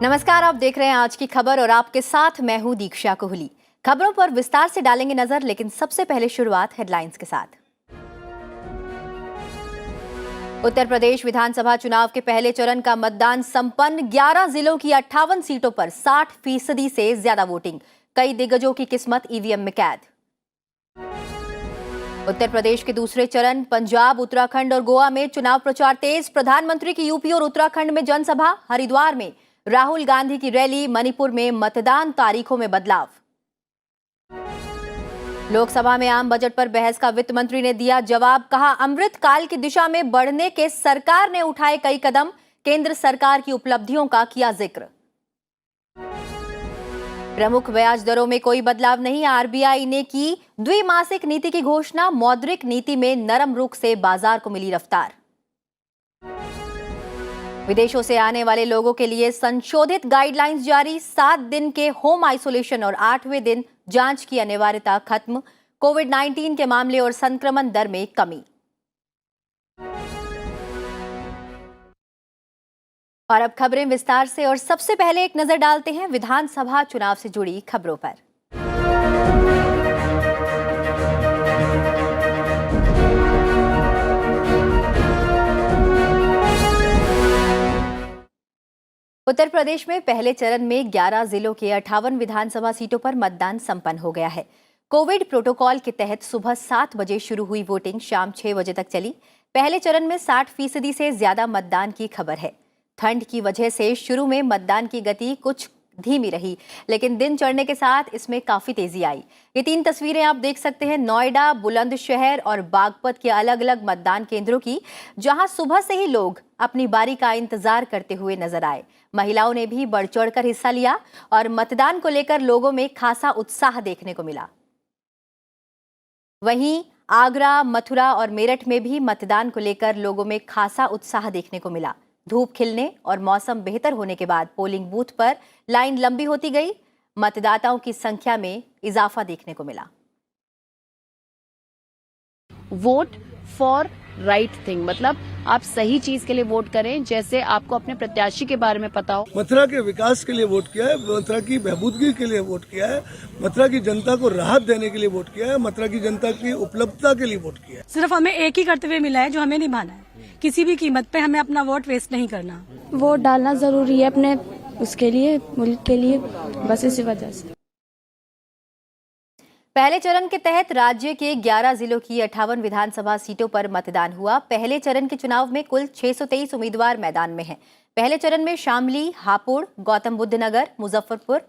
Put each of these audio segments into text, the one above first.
नमस्कार, आप देख रहे हैं आज की खबर और आपके साथ मैं हूं दीक्षा कोहली। खबरों पर विस्तार से डालेंगे नजर, लेकिन सबसे पहले शुरुआत हेडलाइंस के साथ। उत्तर प्रदेश विधानसभा चुनाव के पहले चरण का मतदान संपन्न। 11 जिलों की 58 सीटों पर 60% से ज्यादा वोटिंग। कई दिग्गजों की किस्मत ईवीएम में कैद। उत्तर प्रदेश के दूसरे चरण पंजाब, उत्तराखंड और गोवा में चुनाव प्रचार तेज। प्रधानमंत्री की यूपी और उत्तराखंड में जनसभा। हरिद्वार में राहुल गांधी की रैली। मणिपुर में मतदान तारीखों में बदलाव। लोकसभा में आम बजट पर बहस का वित्त मंत्री ने दिया जवाब। कहा, अमृत काल की दिशा में बढ़ने के सरकार ने उठाए कई कदम। केंद्र सरकार की उपलब्धियों का किया जिक्र। प्रमुख ब्याज दरों में कोई बदलाव नहीं। आरबीआई ने की द्विमासिक नीति की घोषणा। मौद्रिक नीति में नरम रुख से बाजार को मिली रफ्तार। विदेशों से आने वाले लोगों के लिए संशोधित गाइडलाइंस जारी। 7 दिन के होम आइसोलेशन और 8वें दिन जांच की अनिवार्यता खत्म। कोविड-19 के मामले और संक्रमण दर में कमी। और अब खबरें विस्तार से, और सबसे पहले एक नजर डालते हैं विधानसभा चुनाव से जुड़ी खबरों पर। उत्तर प्रदेश में पहले चरण में 11 जिलों के 58 विधानसभा सीटों पर मतदान संपन्न हो गया है। कोविड प्रोटोकॉल के तहत सुबह 7 बजे शुरू हुई वोटिंग शाम 6 बजे तक चली। पहले चरण में 60% से ज्यादा मतदान की खबर है। ठंड की वजह से शुरू में मतदान की गति कुछ धीमी रही, लेकिन दिन चढ़ने के साथ इसमें काफी तेजी आई। ये 3 तस्वीरें आप देख सकते हैं नोएडा, बुलंदशहर और बागपत के अलग अलग मतदान केंद्रों की, जहां सुबह से ही लोग अपनी बारी का इंतजार करते हुए नजर आए। महिलाओं ने भी बढ़ चढ़कर हिस्सा लिया और मतदान को लेकर लोगों में खासा उत्साह देखने को मिला। वहीं आगरा, मथुरा और मेरठ में भी मतदान को लेकर लोगों में खासा उत्साह देखने को मिला। धूप खिलने और मौसम बेहतर होने के बाद पोलिंग बूथ पर लाइन लंबी होती गई। मतदाताओं की संख्या में इजाफा देखने को मिला। वोट फॉर राइट थिंग, मतलब आप सही चीज के लिए वोट करें, जैसे आपको अपने प्रत्याशी के बारे में पता हो। मथुरा के विकास के लिए वोट किया है, मथुरा की बहबूदगी के लिए वोट किया है, मथुरा की जनता को राहत देने के लिए वोट किया है, मथुरा की जनता की उपलब्धता के लिए वोट किया है। सिर्फ हमें एक ही कर्तव्य मिला है जो हमें निभाना है। किसी भी कीमत पे हमें अपना वोट वेस्ट नहीं करना। वोट डालना जरूरी है अपने उसके लिए, मुल्क के लिए, बस इसी वजह से। पहले चरण के तहत राज्य के 11 जिलों की 58 विधानसभा सीटों पर मतदान हुआ। पहले चरण के चुनाव में कुल 623 उम्मीदवार मैदान में हैं। पहले चरण में शामली, हापुड़, गौतम बुद्ध नगर, मुजफ्फरपुर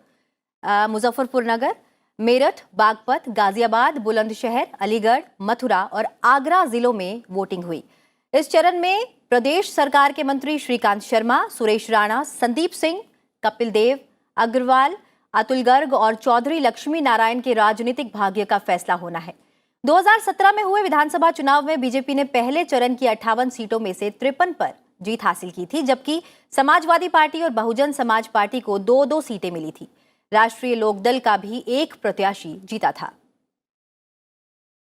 नगर, मेरठ, बागपत, गाजियाबाद, बुलंदशहर, अलीगढ़, मथुरा और आगरा जिलों में वोटिंग हुई। इस चरण में प्रदेश सरकार के मंत्री श्रीकांत शर्मा, सुरेश राणा, संदीप सिंह, कपिल देव, अग्रवाल, अतुल गर्ग और चौधरी लक्ष्मी नारायण के राजनीतिक भाग्य का फैसला होना है। 2017 में हुए विधानसभा चुनाव में बीजेपी ने पहले चरण की 58 सीटों में से 53 पर जीत हासिल की थी, जबकि समाजवादी पार्टी और बहुजन समाज पार्टी को 2-2 सीटें मिली थी। राष्ट्रीय लोकदल का भी एक प्रत्याशी जीता था।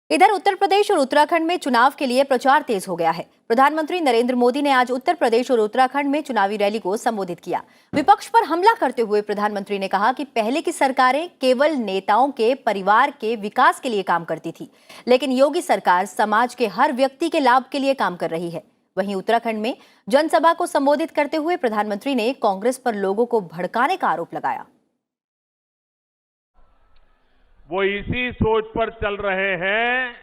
इधर उत्तर प्रदेश और उत्तराखंड में चुनाव के लिए प्रचार तेज हो गया है। प्रधानमंत्री नरेंद्र मोदी ने आज उत्तर प्रदेश और उत्तराखंड में चुनावी रैली को संबोधित किया। विपक्ष पर हमला करते हुए प्रधानमंत्री ने कहा कि पहले की सरकारें केवल नेताओं के परिवार के विकास के लिए काम करती थी, लेकिन योगी सरकार समाज के हर व्यक्ति के लाभ के लिए काम कर रही है। वहीं उत्तराखंड में जनसभा को संबोधित करते हुए प्रधानमंत्री ने कांग्रेस पर लोगों को भड़काने का आरोप लगाया। वो इसी सोच पर चल रहे हैं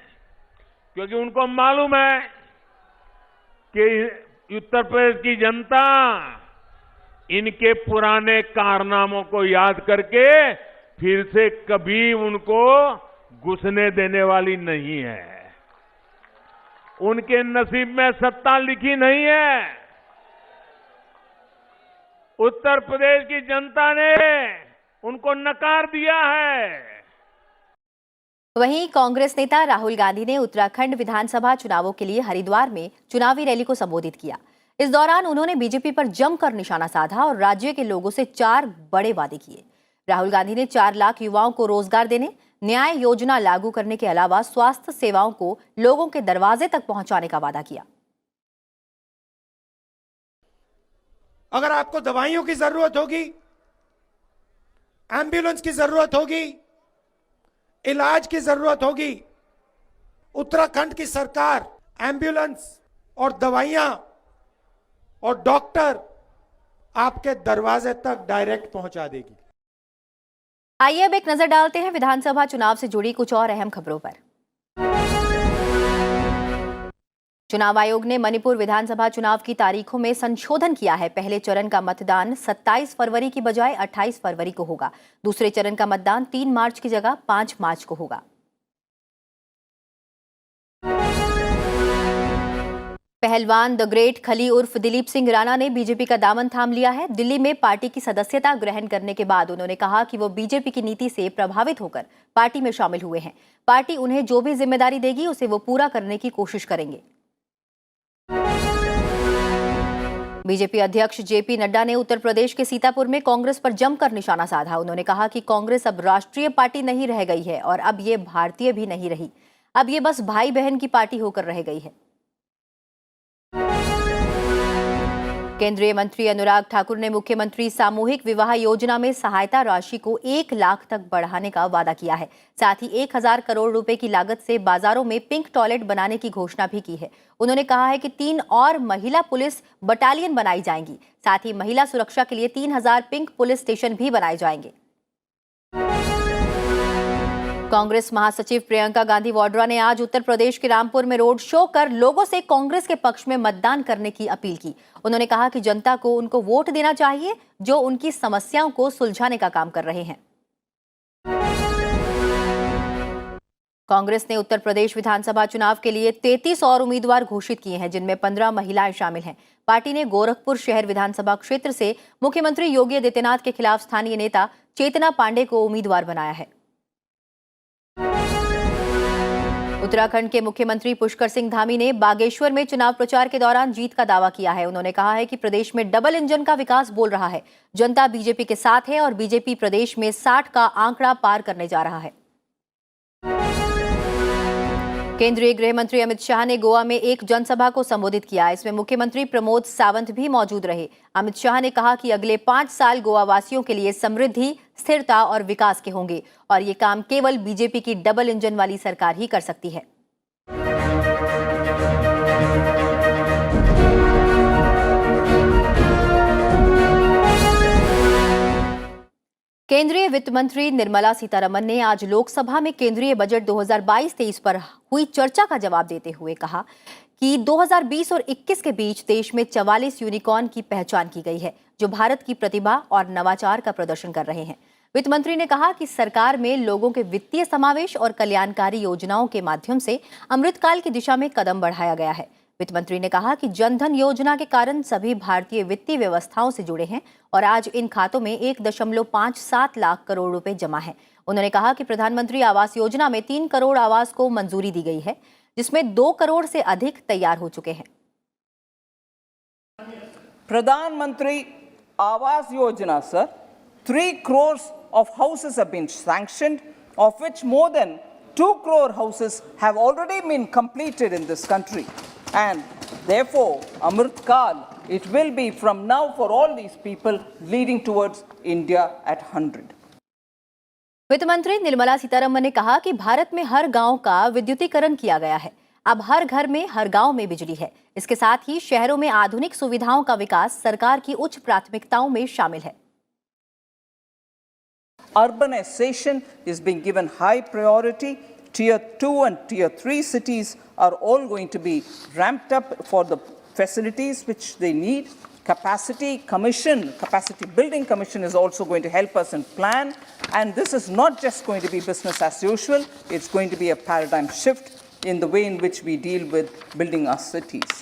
क्योंकि उनको मालूम है कि उत्तर प्रदेश की जनता इनके पुराने कारनामों को याद करके फिर से कभी उनको घुसने देने वाली नहीं है। उनके नसीब में सत्ता लिखी नहीं है। उत्तर प्रदेश की जनता ने उनको नकार दिया है। वहीं कांग्रेस नेता राहुल गांधी ने उत्तराखंड विधानसभा चुनावों के लिए हरिद्वार में चुनावी रैली को संबोधित किया। इस दौरान उन्होंने बीजेपी पर जमकर निशाना साधा और राज्य के लोगों से 4 बड़े वादे किए। राहुल गांधी ने 4 लाख युवाओं को रोजगार देने, न्याय योजना लागू करने के अलावा स्वास्थ्य सेवाओं को लोगों के दरवाजे तक पहुंचाने का वादा किया। अगर आपको दवाइयों की जरूरत होगी, एम्बुलेंस की जरूरत होगी, इलाज की जरूरत होगी, उत्तराखंड की सरकार एम्बुलेंस और दवाइयां और डॉक्टर आपके दरवाजे तक डायरेक्ट पहुंचा देगी। आइए अब एक नजर डालते हैं विधानसभा चुनाव से जुड़ी कुछ और अहम खबरों पर। चुनाव आयोग ने मणिपुर विधानसभा चुनाव की तारीखों में संशोधन किया है। पहले चरण का मतदान 27 फरवरी की बजाय 28 फरवरी को होगा। दूसरे चरण का मतदान 3 मार्च की जगह 5 मार्च को होगा। पहलवान द ग्रेट खली उर्फ दिलीप सिंह राणा ने बीजेपी का दामन थाम लिया है। दिल्ली में पार्टी की सदस्यता ग्रहण करने के बाद उन्होंने कहा कि वो बीजेपी की नीति से प्रभावित होकर पार्टी में शामिल हुए हैं। पार्टी उन्हें जो भी जिम्मेदारी देगी उसे वो पूरा करने की कोशिश करेंगे। बीजेपी अध्यक्ष जेपी नड्डा ने उत्तर प्रदेश के सीतापुर में कांग्रेस पर जमकर निशाना साधा। उन्होंने कहा कि कांग्रेस अब राष्ट्रीय पार्टी नहीं रह गई है और अब ये भारतीय भी नहीं रही। अब ये बस भाई बहन की पार्टी होकर रह गई है। केंद्रीय मंत्री अनुराग ठाकुर ने मुख्यमंत्री सामूहिक विवाह योजना में सहायता राशि को 1 लाख तक बढ़ाने का वादा किया है। साथ ही 1000 करोड़ रुपए की लागत से बाजारों में पिंक टॉयलेट बनाने की घोषणा भी की है। उन्होंने कहा है कि 3 और महिला पुलिस बटालियन बनाई जाएंगी। साथ ही महिला सुरक्षा के लिए 3000 पिंक पुलिस स्टेशन भी बनाए जाएंगे। कांग्रेस महासचिव प्रियंका गांधी वाड्रा ने आज उत्तर प्रदेश के रामपुर में रोड शो कर लोगों से कांग्रेस के पक्ष में मतदान करने की अपील की। उन्होंने कहा कि जनता को उनको वोट देना चाहिए जो उनकी समस्याओं को सुलझाने का काम कर रहे हैं। कांग्रेस ने उत्तर प्रदेश विधानसभा चुनाव के लिए 33 और उम्मीदवार घोषित किए हैं, जिनमें 15 महिलाएं शामिल हैं। पार्टी ने गोरखपुर शहर विधानसभा क्षेत्र से मुख्यमंत्री योगी आदित्यनाथ के खिलाफ स्थानीय नेता चेतना पांडे को उम्मीदवार बनाया है। उत्तराखंड के मुख्यमंत्री पुष्कर सिंह धामी ने बागेश्वर में चुनाव प्रचार के दौरान जीत का दावा किया है। उन्होंने कहा है कि प्रदेश में डबल इंजन का विकास बोल रहा है। जनता बीजेपी के साथ है और बीजेपी प्रदेश में 60 का आंकड़ा पार करने जा रहा है। केंद्रीय गृह मंत्री अमित शाह ने गोवा में एक जनसभा को संबोधित किया। इसमें मुख्यमंत्री प्रमोद सावंत भी मौजूद रहे। अमित शाह ने कहा कि अगले 5 साल गोवा वासियों के लिए समृद्धि, स्थिरता और विकास के होंगे और ये काम केवल बीजेपी की डबल इंजन वाली सरकार ही कर सकती है। केंद्रीय वित्त मंत्री निर्मला सीतारमण ने आज लोकसभा में केंद्रीय बजट 2022-23 पर हुई चर्चा का जवाब देते हुए कहा कि 2020 और 21 के बीच देश में 44 यूनिकॉर्न की पहचान की गई है, जो भारत की प्रतिभा और नवाचार का प्रदर्शन कर रहे हैं। वित्त मंत्री ने कहा कि सरकार में लोगों के वित्तीय समावेश और कल्याणकारी योजनाओं के माध्यम से अमृतकाल की दिशा में कदम बढ़ाया गया है। वित्त मंत्री ने कहा कि जनधन योजना के कारण सभी भारतीय वित्तीय व्यवस्थाओं से जुड़े हैं और आज इन खातों में 1.57 लाख करोड़ रुपए जमा है। उन्होंने कहा कि प्रधानमंत्री आवास योजना में 3 करोड़ आवास को मंजूरी दी गई है, जिसमें 2 करोड़ से अधिक तैयार हो चुके हैं। प्रधानमंत्री Awas Yojana sir, 3 crores of houses have been sanctioned, of which more than 2 crore houses have already been completed in this country. And therefore, Amritkal, it will be from now for all these people leading towards India at 100. वित्त मंत्री निर्मला सीतारमण ने कहा कि भारत में हर गांव का विद्युतीकरण किया गया है। अब हर घर में, हर गांव में बिजली है। इसके साथ ही शहरों में आधुनिक सुविधाओं का विकास सरकार की उच्च प्राथमिकताओं में शामिल है। Urbanization is being given high priority. Tier 2 and Tier 3 cities are all going to be ramped up for the facilities which they need. Capacity building commission is also going to help us in plan. And this is not just going to be business as usual. It's going to be a paradigm shift in the way in which we deal with building our cities.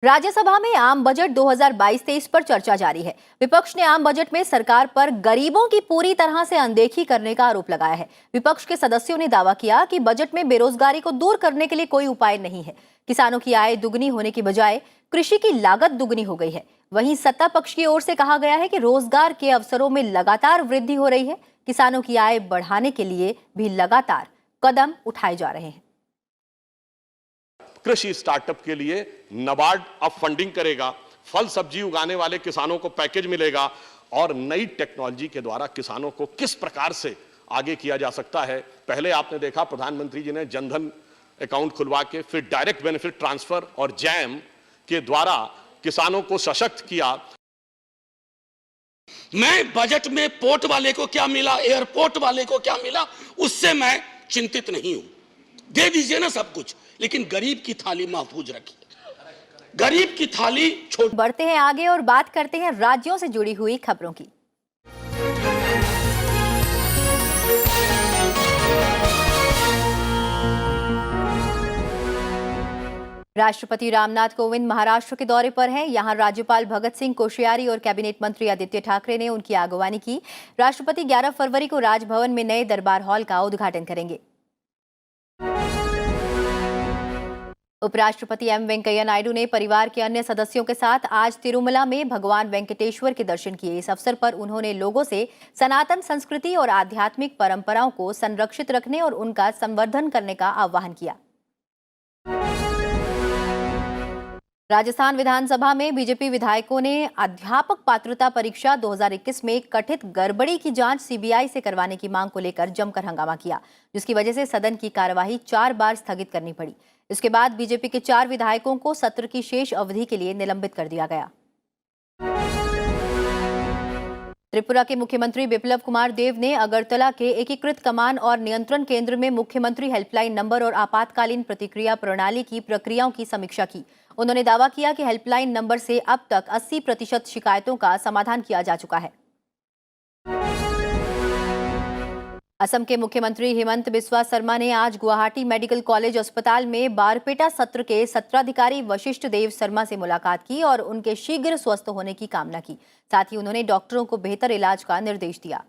Rajya Sabha में आम budget 2022-23 पर चर्चा जारी है। विपक्ष ने आम budget में सरकार पर गरीबों की पूरी तरह से अनदेखी करने का आरोप लगाया है। विपक्ष के सदस्यों ने दावा किया कि बजट में बेरोजगारी को दूर करने के लिए कोई उपाय नहीं है। किसानों की आय दुगनी होने की बजाय कृषि की लागत दुगनी हो गई है। वहीं सत्ता पक्ष की ओर से कहा गया है कि रोजगार के अवसरों में लगातार वृद्धि हो रही है। किसानों की आय बढ़ाने के लिए भी लगातार कदम उठाए जा रहे हैं। कृषि स्टार्टअप के लिए नाबार्ड अब फंडिंग करेगा। फल सब्जी उगाने वाले किसानों को पैकेज मिलेगा और नई टेक्नोलॉजी के द्वारा किसानों को किस प्रकार से आगे किया जा सकता है। पहले आपने देखा प्रधानमंत्री जी ने जनधन अकाउंट खुलवा के फिर डायरेक्ट बेनिफिट ट्रांसफर और जैम के द्वारा किसानों को सशक्त किया। मैं बजट में पोर्ट वाले को क्या मिला, एयरपोर्ट वाले को क्या मिला, उससे मैं चिंतित नहीं हूं। दे दीजिए ना सब कुछ, लेकिन गरीब की थाली महफूज रखिए। गरीब की थाली छोड़। बढ़ते हैं आगे और बात करते हैं राज्यों से जुड़ी हुई खबरों की। राष्ट्रपति रामनाथ कोविंद महाराष्ट्र के दौरे पर हैं। यहां राज्यपाल भगत सिंह कोश्यारी और कैबिनेट मंत्री आदित्य ठाकरे ने उनकी अगवानी की। राष्ट्रपति 11 फरवरी को राजभवन में नए दरबार हॉल का उद्घाटन करेंगे। उपराष्ट्रपति एम वेंकैया नायडू ने परिवार के अन्य सदस्यों के साथ आज तिरुमला में भगवान वेंकटेश्वर के दर्शन किए। इस अवसर पर उन्होंने लोगों से सनातन संस्कृति और आध्यात्मिक परंपराओं को संरक्षित रखने और उनका संवर्धन करने का आह्वान किया। राजस्थान विधानसभा में बीजेपी विधायकों ने अध्यापक पात्रता परीक्षा 2021 में कथित गड़बड़ी की जांच सीबीआई से करवाने की मांग को लेकर जमकर हंगामा किया, जिसकी वजह से सदन की कार्यवाही 4 बार स्थगित करनी पड़ी। इसके बाद बीजेपी के 4 विधायकों को सत्र की शेष अवधि के लिए निलंबित कर दिया गया। त्रिपुरा के मुख्यमंत्री बिप्लब कुमार देव ने अगरतला के एकीकृत कमान और नियंत्रण केंद्र में मुख्यमंत्री हेल्पलाइन नंबर और आपातकालीन प्रतिक्रिया प्रणाली की प्रक्रियाओं की समीक्षा की। उन्होंने दावा किया कि हेल्पलाइन नंबर से अब तक 80% शिकायतों का समाधान किया जा चुका है। असम के मुख्यमंत्री हिमंत बिस्वा शर्मा ने आज गुवाहाटी मेडिकल कॉलेज अस्पताल में बारपेटा सत्र के सत्राधिकारी वशिष्ठ देव शर्मा से मुलाकात की और उनके शीघ्र स्वस्थ होने की कामना की। साथ ही उन्होंने डॉक्टरों को बेहतर इलाज का निर्देश दिया।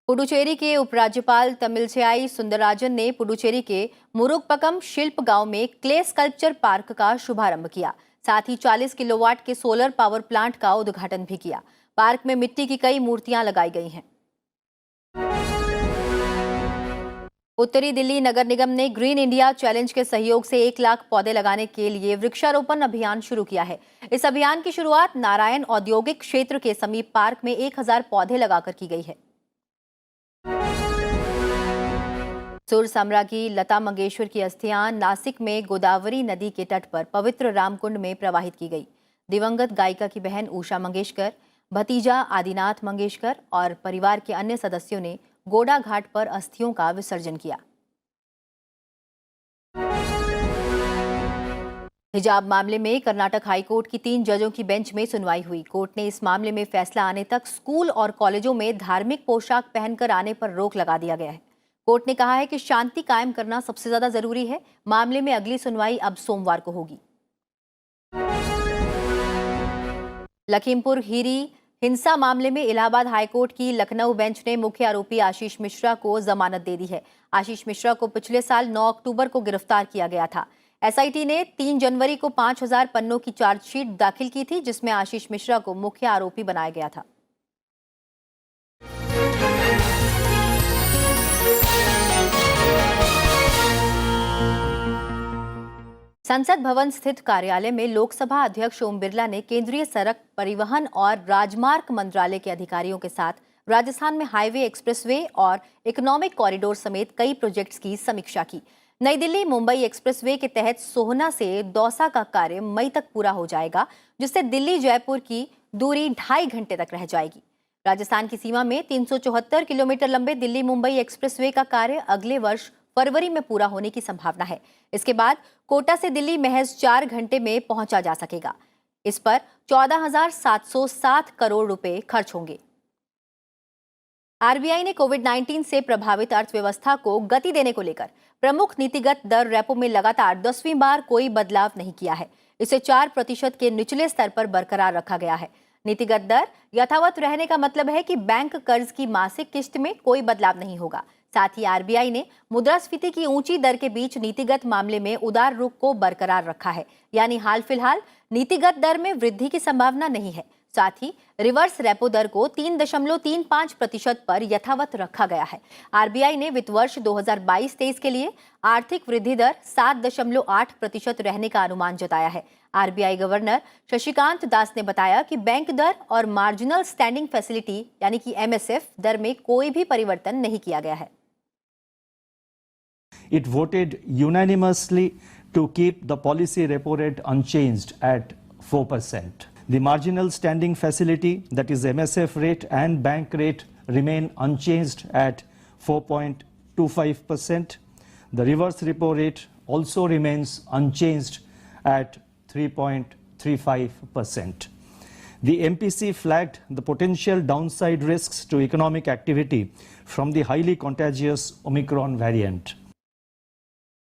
पुडुचेरी के उपराज्यपाल तमिलसाई सुंदरराजन ने पुडुचेरी के मुरुगपकम शिल्प गांव में क्ले स्कल्पचर पार्क का शुभारंभ किया। साथ ही 40 किलोवाट के सोलर पावर प्लांट का उद्घाटन भी किया। पार्क में मिट्टी की कई मूर्तियां लगाई गई हैं। उत्तरी दिल्ली नगर निगम ने ग्रीन इंडिया चैलेंज के सहयोग से 1 लाख पौधे लगाने के लिए वृक्षारोपण अभियान शुरू किया है। इस अभियान की शुरुआत नारायण औद्योगिक क्षेत्र के समीप पार्क में 1000 पौधे लगाकर की गई है। सुर साम्राज्ञी लता मंगेशकर की अस्थियां नासिक में गोदावरी नदी के तट पर पवित्र रामकुंड में प्रवाहित की गई। दिवंगत गायिका की बहन उषा मंगेशकर, भतीजा आदिनाथ मंगेशकर और परिवार के अन्य सदस्यों ने गोड़ा घाट पर अस्थियों का विसर्जन किया। हिजाब मामले में कर्नाटक हाईकोर्ट की 3 जजों की बेंच में सुनवाई हुई। कोर्ट ने इस मामले में फैसला आने तक स्कूल और कॉलेजों में धार्मिक पोशाक पहनकर आने पर रोक लगा दिया गया है। कोर्ट ने कहा है कि शांति कायम करना सबसे ज्यादा जरूरी है। मामले में अगली सुनवाई अब सोमवार को होगी। लखीमपुर खीरी हिंसा मामले में इलाहाबाद हाईकोर्ट की लखनऊ बेंच ने मुख्य आरोपी आशीष मिश्रा को जमानत दे दी है। आशीष मिश्रा को पिछले साल 9 अक्टूबर को गिरफ्तार किया गया था। एसआईटी ने 3 जनवरी को 5000 पन्नों की चार्जशीट दाखिल की थी, जिसमें आशीष मिश्रा को मुख्य आरोपी बनाया गया था। संसद भवन स्थित कार्यालय में लोकसभा अध्यक्ष ओम बिरला ने केंद्रीय सड़क परिवहन और राजमार्ग मंत्रालय के अधिकारियों के साथ राजस्थान में हाईवे, एक्सप्रेसवे और इकोनॉमिक कॉरिडोर समेत कई प्रोजेक्ट्स की समीक्षा की। नई दिल्ली मुंबई एक्सप्रेसवे के तहत सोहना से दौसा का कार्य मई तक पूरा हो जाएगा, जिससे दिल्ली जयपुर की दूरी 2.5 घंटे तक रह जाएगी। राजस्थान की सीमा में 374 किलोमीटर लंबे दिल्ली मुंबई एक्सप्रेसवे का कार्य अगले वर्ष फरवरी में पूरा होने की संभावना है। इसके बाद कोटा से दिल्ली महज 4 घंटे में पहुंचा जा सकेगा। इस पर 14,707 करोड़ रुपए खर्च होंगे। आरबीआई ने कोविड-19 से प्रभावित अर्थव्यवस्था को गति देने को लेकर प्रमुख नीतिगत दर रेपो में लगातार 10वीं बार कोई बदलाव नहीं किया है। इसे 4% के निचले स्तर पर बरकरार रखा गया है। नीतिगत दर यथावत रहने का मतलब है कि बैंक कर्ज की मासिक किस्त में कोई बदलाव नहीं होगा। साथ ही आरबीआई ने मुद्रास्फीति की ऊंची दर के बीच नीतिगत मामले में उदार रुख को बरकरार रखा है, यानी हाल फिलहाल नीतिगत दर में वृद्धि की संभावना नहीं है। साथ ही रिवर्स रेपो दर को 3.35% पर यथावत रखा गया है। आरबीआई ने वित्त वर्ष 2022-23 के लिए आर्थिक वृद्धि दर 7.8% रहने का अनुमान जताया है। आरबीआई गवर्नर शशिकांत दास ने बताया कि बैंक दर और मार्जिनल स्टैंडिंग फैसिलिटी यानी कि एमएसएफ दर में कोई भी परिवर्तन नहीं किया गया है। It voted unanimously to keep the policy repo rate unchanged at 4%. The marginal standing facility, that is MSF rate and bank rate, remain unchanged at 4.25%. The reverse repo rate also remains unchanged at 3.35%. The MPC flagged the potential downside risks to economic activity from the highly contagious Omicron variant.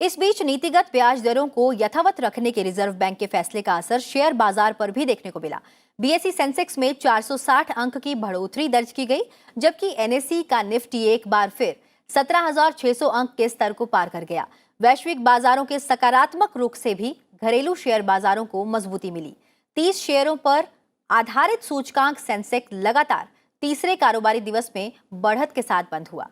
इस बीच नीतिगत ब्याज दरों को यथावत रखने के reserve bank के फैसले का असर शेयर बाजार पर भी देखने को मिला। बीएसई सेंसेक्स में 460 अंक की बढ़ोतरी दर्ज की गई, जबकि एनएसई का निफ्टी एक बार फिर 17,600 अंक के स्तर को पार कर गया। वैश्विक बाजारों के सकारात्मक रुख से भी घरेलू शेयर बाजारों को मजबूती मिली। 30 शेयरों पर आधारित सूचकांक सेंसेक्स लगातार तीसरे कारोबारी दिवस में बढ़त के साथ बंद हुआ।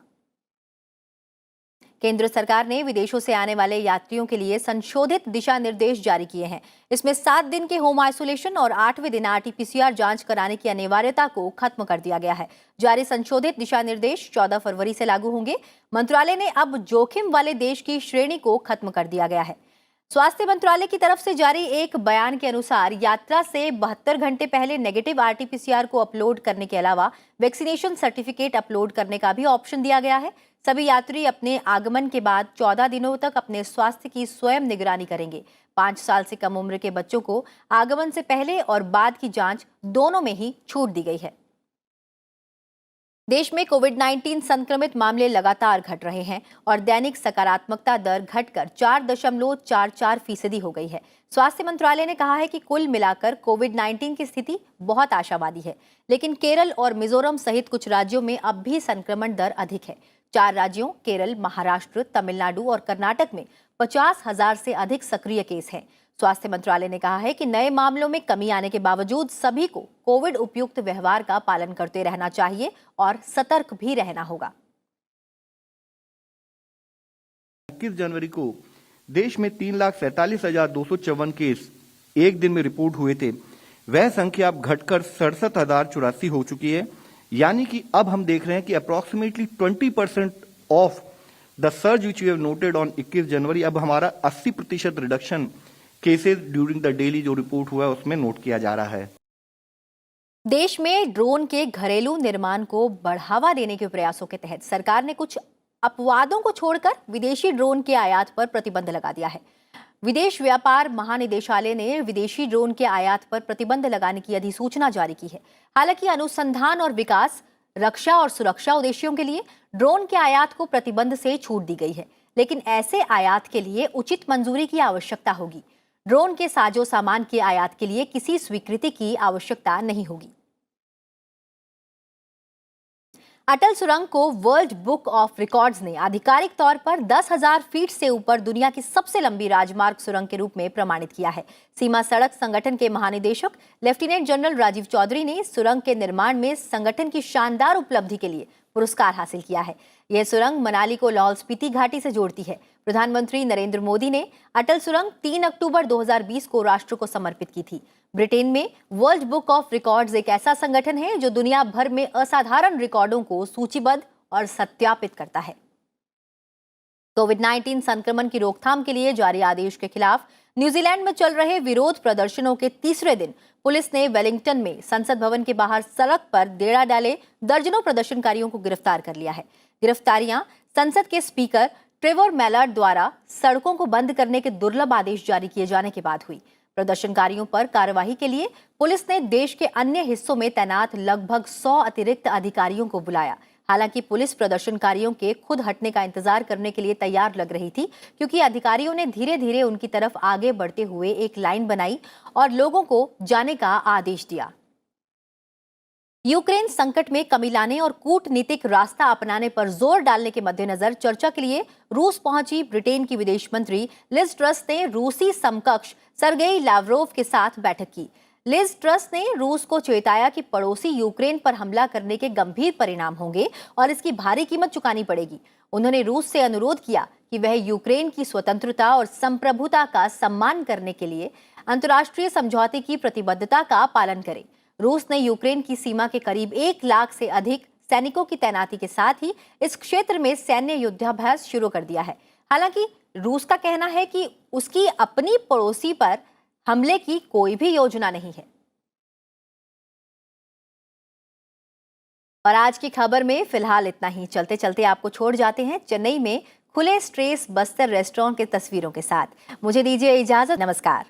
केंद्र सरकार ने विदेशों से आने वाले यात्रियों के लिए संशोधित दिशा निर्देश जारी किए हैं। इसमें 7 दिन के होम आइसोलेशन और 8वें दिन आरटीपीसीआर जांच कराने की अनिवार्यता को खत्म कर दिया गया है। जारी संशोधित दिशा निर्देश 14 फरवरी से लागू होंगे। मंत्रालय ने अब जोखिम वाले देश की श्रेणी को खत्म कर दिया गया है। स्वास्थ्य मंत्रालय की तरफ से जारी एक बयान के अनुसार यात्रा से 72 घंटे पहले नेगेटिव आरटीपीसीआर को अपलोड करने के अलावा वैक्सीनेशन सर्टिफिकेट अपलोड करने का भी ऑप्शन दिया गया है। सभी यात्री अपने आगमन के बाद 14 दिनों तक अपने स्वास्थ्य की स्वयं निगरानी करेंगे। 5 साल से कम उम्र के बच्चों को आगमन से पहले और बाद की जांच दोनों में ही छूट दी गई है। देश में कोविड-19 संक्रमित मामले लगातार घट रहे हैं और दैनिक सकारात्मकता दर घटकर 4.44% हो गई है। स्वास्थ्य मंत्रालय ने कहा है कि कुल मिलाकर कोविड-19 की स्थिति बहुत आशावादी है, लेकिन केरल और मिजोरम सहित कुछ राज्यों में अब भी संक्रमण दर अधिक है। 4 राज्यों केरल, महाराष्ट्र, तमिलनाडु और कर्नाटक में 50,000 से अधिक सक्रिय केस हैं। स्वास्थ्य मंत्रालय ने कहा है कि नए मामलों में कमी आने के बावजूद सभी को कोविड उपयुक्त व्यवहार का पालन करते रहना चाहिए और सतर्क भी रहना होगा। 21 जनवरी को देश में 3,47,254 केस एक दिन में रिपोर्ट हुए थे। वह संख्या अब घटकर 67,084 हो चुकी है। यानी कि अब हम देख रहे हैं कि approximately 20% of the surge which we have noted on 21 January, अब हमारा 80% reduction cases during the daily जो रिपोर्ट हुआ है उसमें नोट किया जा रहा है। देश में ड्रोन के घरेलू निर्माण को बढ़ावा देने के प्रयासों के तहत सरकार ने कुछ अपवादों को छोड़कर विदेशी ड्रोन के आयात पर प्रतिबंध लगा दिया है। विदेश व्यापार महानिदेशालय ने विदेशी ड्रोन के आयात पर प्रतिबंध लगाने की अधिसूचना जारी की है। हालांकि अनुसंधान और विकास, रक्षा और सुरक्षा उद्देश्यों के लिए ड्रोन के आयात को प्रतिबंध से छूट दी गई है, लेकिन ऐसे आयात के लिए उचित मंजूरी की आवश्यकता होगी। ड्रोन के साजो सामान के आयात के लिए किसी स्वीकृति की आवश्यकता नहीं होगी। अटल सुरंग को वर्ल्ड बुक ऑफ रिकॉर्ड्स ने आधिकारिक तौर पर 10,000 फीट से ऊपर दुनिया की सबसे लंबी राजमार्ग सुरंग के रूप में प्रमाणित किया है। सीमा सड़क संगठन के महानिदेशक लेफ्टिनेंट जनरल राजीव चौधरी ने सुरंग के निर्माण में संगठन की शानदार उपलब्धि के लिए पुरस्कार हासिल किया है। यह सुरंग मनाली को लाहौल स्पीति घाटी से जोड़ती है। प्रधानमंत्री नरेंद्र मोदी ने अटल सुरंग 3 अक्टूबर 2020 को राष्ट्र को समर्पित की थी। ब्रिटेन में वर्ल्ड बुक ऑफ रिकॉर्ड्स एक ऐसा संगठन है जो दुनिया भर में असाधारण रिकॉर्डों को सूचीबद्ध और सत्यापित करता है। कोविड-19 संक्रमण की रोकथाम के लिए जारी आदेश के खिलाफ न्यूजीलैंड में चल रहे विरोध प्रदर्शनों के तीसरे दिन पुलिस ने वेलिंगटन में संसद भवन के बाहर सड़क पर डेरा डाले दर्जनों प्रदर्शनकारियों को गिरफ्तार कर लिया है। गिरफ्तारियां संसद के स्पीकर ट्रेवर मैलार्ड द्वारा सड़कों को बंद करने के दुर्लभ आदेश जारी किए जाने के बाद हुई। प्रदर्शनकारियों पर कार्रवाई के लिए पुलिस ने देश के अन्य हिस्सों में तैनात लगभग 100 अतिरिक्त अधिकारियों को बुलाया। हालांकि पुलिस प्रदर्शनकारियों के खुद हटने का इंतजार करने के लिए तैयार लग रही थी, क्योंकि अधिकारियों ने धीरे धीरे उनकी तरफ आगे बढ़ते हुए एक लाइन बनाई और लोगों को जाने का आदेश दिया। यूक्रेन संकट में कमी लाने और कूटनीतिक रास्ता अपनाने पर जोर डालने के मद्देनजर चर्चा के लिए रूस पहुंची ब्रिटेन की विदेश मंत्री लिज ट्रस ने रूसी समकक्ष सर्गेई लावरोव के साथ बैठक की। लिज ट्रस ने रूस को चेताया कि पड़ोसी यूक्रेन पर हमला करने के गंभीर परिणाम होंगे और इसकी भारी कीमत चुकानी पड़ेगी। उन्होंने रूस से अनुरोध किया कि वह यूक्रेन की स्वतंत्रता और संप्रभुता का सम्मान करने के लिए अंतर्राष्ट्रीय समझौते की प्रतिबद्धता का पालन करे। रूस ने यूक्रेन की सीमा के करीब 1 लाख से अधिक सैनिकों की तैनाती के साथ ही इस क्षेत्र में सैन्य युद्धाभ्यास शुरू कर दिया है। हालांकि रूस का कहना है कि उसकी अपनी पड़ोसी पर हमले की कोई भी योजना नहीं है। और आज की खबर में फिलहाल इतना ही। चलते चलते आपको छोड़ जाते हैं चेन्नई में खुले स्ट्रेस बस्तर रेस्टोरेंट की तस्वीरों के साथ। मुझे दीजिए इजाजत। नमस्कार।